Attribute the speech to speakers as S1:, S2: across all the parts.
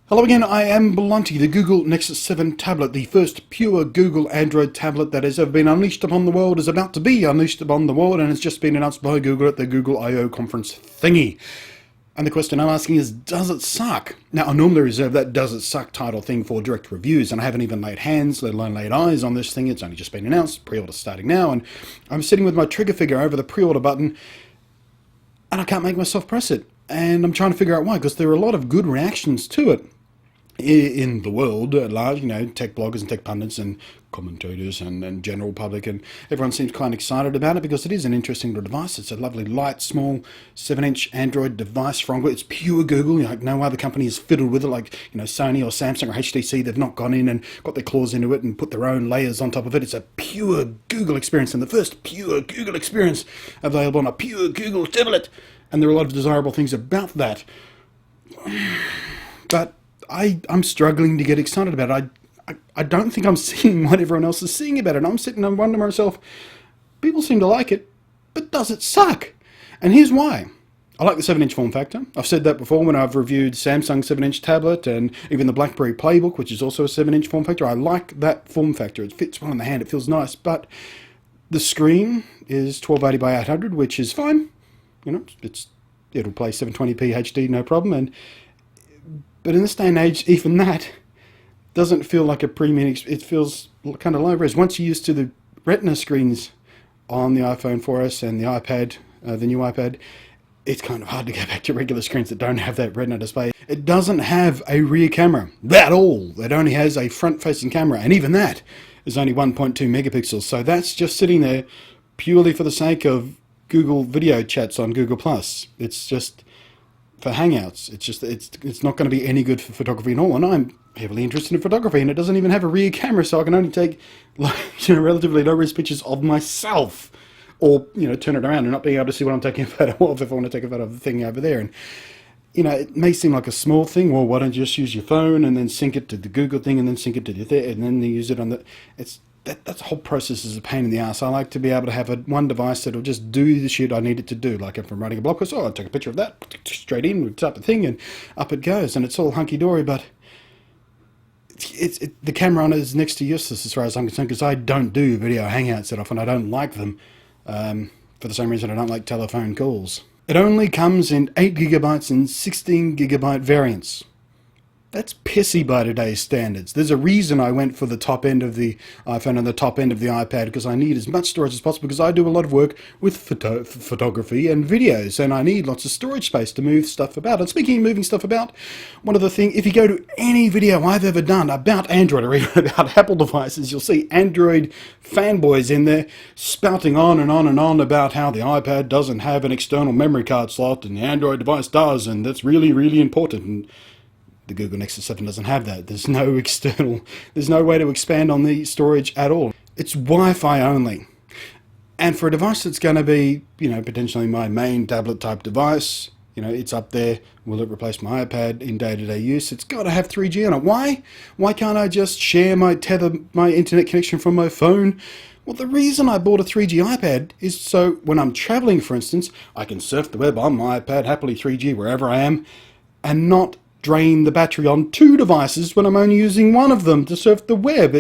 S1: Hello again, I am Blunty, the Google Nexus 7 tablet, the first pure Google Android tablet that has ever been unleashed upon the world, is about to be unleashed upon the world, and it's just been announced by Google at the Google I/O conference thingy. And the question I'm asking is, does it suck? Now, I normally reserve that does it suck title thing for direct reviews, and I haven't even laid hands, let alone laid eyes on this thing. It's only just been announced, pre-order starting now, and I'm sitting with my trigger finger over the pre-order button, and I can't make myself press it. And I'm trying to figure out why, because there are a lot of good reactions to it in the world at large, tech bloggers and tech pundits and commentators and general public, and everyone seems quite excited about it because it is an interesting little device. It's a lovely, light, small 7-inch Android device from Google. It's pure Google. No other company has fiddled with it like, Sony or Samsung or HTC. They've not gone in and got their claws into it and put their own layers on top of it. It's a pure Google experience, and the first pure Google experience available on a pure Google tablet. And there are a lot of desirable things about that. But I'm struggling to get excited about it. I don't think I'm seeing what everyone else is seeing about it. I'm sitting and wondering to myself, people seem to like it, but does it suck? And here's why. I like the 7-inch form factor. I've said that before when I've reviewed Samsung 7-inch tablet and even the BlackBerry Playbook, which is also a 7-inch form factor. I like that form factor. It fits well in the hand. It feels nice. But the screen is 1280 by 800, which is fine. It'll play 720p HD, no problem. But in this day and age, even that doesn't feel like a premium. It feels kind of low res. Once you're used to the Retina screens on the iPhone 4S and the iPad, the new iPad, it's kind of hard to go back to regular screens that don't have that Retina display. It doesn't have a rear camera at all. It only has a front-facing camera, and even that is only 1.2 megapixels. So that's just sitting there purely for the sake of Google video chats on Google+. It's just for Hangouts. It's not going to be any good for photography at all, and I'm heavily interested in photography, and it doesn't even have a rear camera, so I can only take relatively low-res pictures of myself, or turn it around and not being able to see what I'm taking a photo of if I want to take a photo of the thing over there. And it may seem like a small thing. Well, why don't you just use your phone and then sync it to the Google thing and then sync it to the and then you use it on the that whole process is a pain in the ass. I like to be able to have one device that'll just do the shit I need it to do. Like if I'm writing a blog post, I'll take a picture of that, straight in, type of thing, and up it goes, and it's all hunky-dory. But the camera on it is next to useless as far as I'm concerned, because I don't do video hangouts that often. I don't like them for the same reason I don't like telephone calls. It only comes in 8GB and 16GB variants. That's pissy by today's standards. There's a reason I went for the top end of the iPhone and the top end of the iPad, because I need as much storage as possible, because I do a lot of work with photography and videos, and I need lots of storage space to move stuff about. And speaking of moving stuff about, one of the things, if you go to any video I've ever done about Android or even about Apple devices, you'll see Android fanboys in there spouting on and on and on about how the iPad doesn't have an external memory card slot and the Android device does, and that's really, really important. And the Google Nexus 7 doesn't have that. There's no way to expand on the storage at all. It's Wi-Fi only. And for a device that's going to be, potentially my main tablet type device, it's up there. Will it replace my iPad in day-to-day use? It's got to have 3G on it. Why? Why can't I just share my internet connection from my phone? Well, the reason I bought a 3G iPad is so when I'm traveling, for instance, I can surf the web on my iPad, happily 3G wherever I am, and not drain the battery on two devices when I'm only using one of them to surf the web.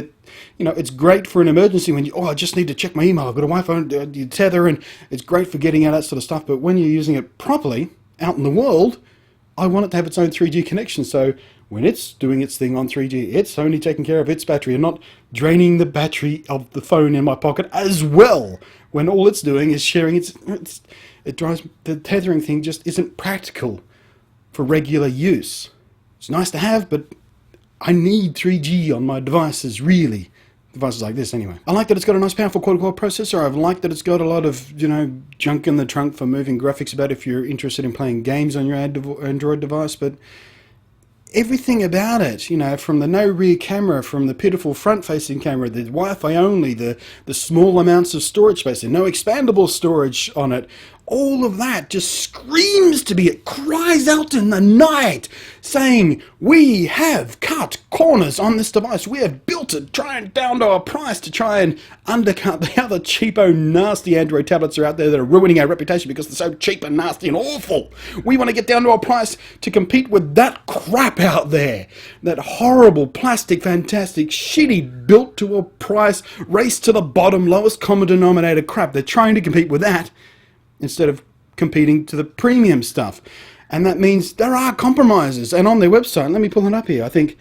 S1: It's great for an emergency when I just need to check my email, I've got a Wi-Fi, you tether, and it's great for getting out that sort of stuff. But when you're using it properly out in the world, I want it to have its own 3G connection. So when it's doing its thing on 3G, it's only taking care of its battery and not draining the battery of the phone in my pocket as well, when all it's doing is sharing it drives the tethering thing just isn't practical for regular use. It's nice to have, but I need 3G on my devices, really. Devices like this, anyway. I like that it's got a nice, powerful quad-core processor. I've liked that it's got a lot of, junk in the trunk for moving graphics about if you're interested in playing games on your Android device, but everything about it, from the no rear camera, from the pitiful front-facing camera, the Wi-Fi only, the small amounts of storage space, and no expandable storage on it, all of that just screams to me. It cries out in the night, saying, we have cut corners on this device. We have built melted, trying down to a price to try and undercut the other cheapo, nasty Android tablets that are out there that are ruining our reputation because they're so cheap and nasty and awful. We want to get down to a price to compete with that crap out there. That horrible, plastic, fantastic, shitty, built to a price, race to the bottom, lowest common denominator crap. They're trying to compete with that instead of competing to the premium stuff. And that means there are compromises. And on their website, let me pull it up here. I think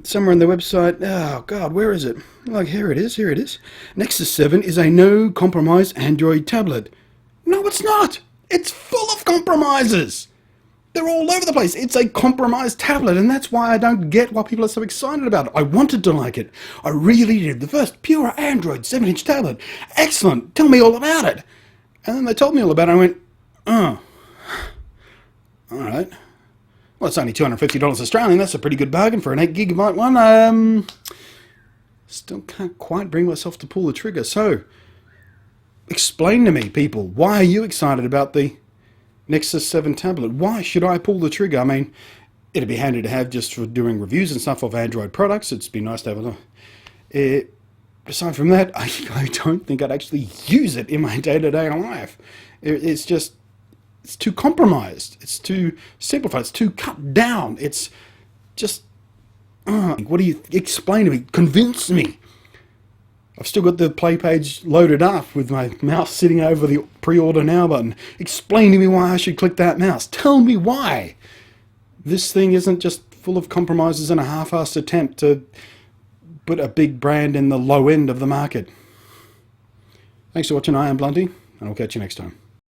S1: somewhere on their website, oh God, where is it? Like, here it is. Nexus 7 is a no-compromise Android tablet. No, it's not. It's full of compromises. They're all over the place. It's a compromised tablet, and that's why I don't get why people are so excited about it. I wanted to like it. I really did. The first pure Android 7-inch tablet. Excellent. Tell me all about it. And then they told me all about it, and I went, oh. All right. Well, it's only $250 Australian. That's a pretty good bargain for an 8GB one. Still can't quite bring myself to pull the trigger. So, explain to me, people, why are you excited about the Nexus 7 tablet? Why should I pull the trigger? I mean, it'd be handy to have just for doing reviews and stuff of Android products. It'd be nice to have a... aside from that, I don't think I'd actually use it in my day-to-day life. It's just... it's too compromised. It's too simplified. It's too cut down. It's just... what do you... explain to me? Convince me. I've still got the play page loaded up with my mouse sitting over the pre-order now button. Explain to me why I should click that mouse. Tell me why. This thing isn't just full of compromises and a half-assed attempt to put a big brand in the low end of the market. Thanks for watching. I am Blunty, and I'll catch you next time.